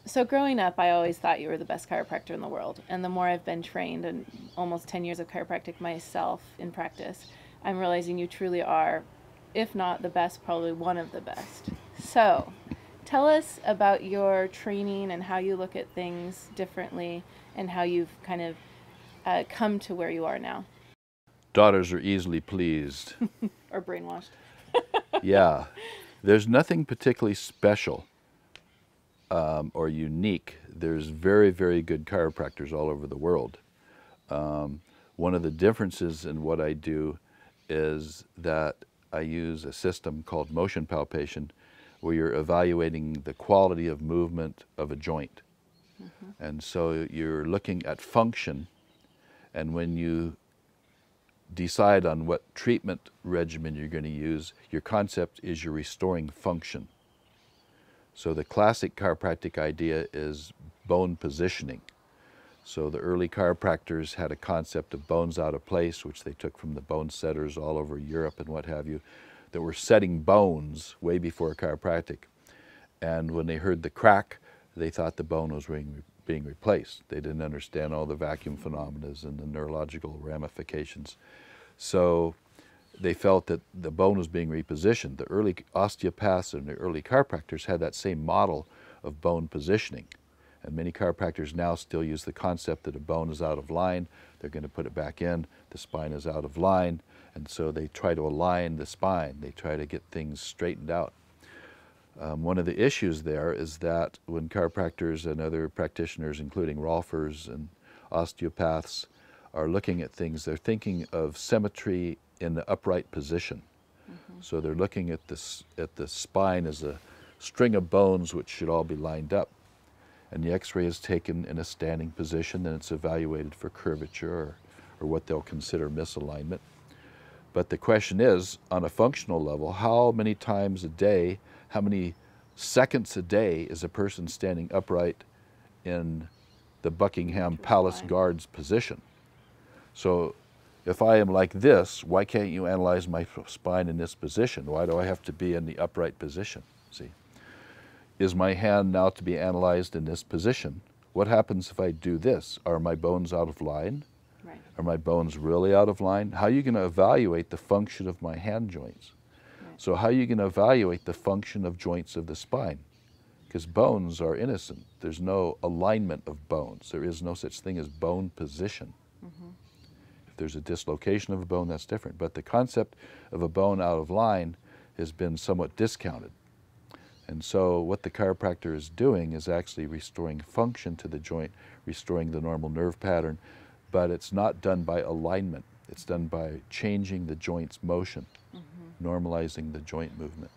So growing up, I always thought you were the best chiropractor in the world. And the more I've been trained and almost 10 years of chiropractic myself in practice, I'm realizing you truly are, if not the best, probably one of the best. So tell us about your training and how you look at things differently and how you've kind of come to where you are now, Daughters are easily pleased. or brainwashed. Yeah, there's nothing particularly special or unique. There's very, very good chiropractors all over the world. One of the differences in what I do is that I use a system called motion palpation, where you're evaluating the quality of movement of a joint. Mm-hmm. And so you're looking at function, and when you decide on what treatment regimen you're going to use, your concept is you're restoring function. So the classic chiropractic idea is bone positioning. So the early chiropractors had a concept of bones out of place, which they took from the bone setters all over Europe and what have you, that were setting bones way before chiropractic. And when they heard the crack, they thought the bone was being replaced. They didn't understand all the vacuum phenomena and the neurological ramifications. So they felt that the bone was being repositioned. The early osteopaths and the early chiropractors had that same model of bone positioning. And many chiropractors now still use the concept that a bone is out of line, they're going to put it back in, the spine is out of line, and so they try to align the spine. They try to get things straightened out. One of the issues there is that when chiropractors and other practitioners, including Rolfers and osteopaths, are looking at things, they're thinking of symmetry in the upright position. Mm-hmm. So they're looking at the spine as a string of bones which should all be lined up. And the x-ray is taken in a standing position and it's evaluated for curvature or what they'll consider misalignment. But the question is, on a functional level, how many times a day, how many seconds a day is a person standing upright in the Buckingham Palace Guards position? So if I am like this, why can't you analyze my spine in this position? Why do I have to be in the upright position? See, is my hand now to be analyzed in this position? What happens if I do this? Are my bones out of line? Right. Are my bones really out of line? How are you going to evaluate the function of my hand joints? Right. So how are you going to evaluate the function of joints of the spine? Because bones are innocent. There's no alignment of bones. There is no such thing as bone position. Mm-hmm. If there's a dislocation of a bone, that's different. But the concept of a bone out of line has been somewhat discounted. And so what the chiropractor is doing is actually restoring function to the joint, restoring the normal nerve pattern, but it's not done by alignment. It's done by changing the joint's motion, Mm-hmm. normalizing the joint movement.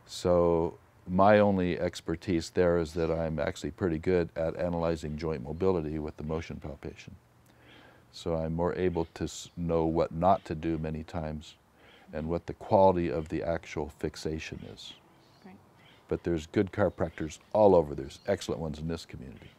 So my only expertise there is that I'm actually pretty good at analyzing joint mobility with the motion palpation. So I'm more able to know what not to do many times and what the quality of the actual fixation is. Right. But there's good chiropractors all over. There's excellent ones in this community.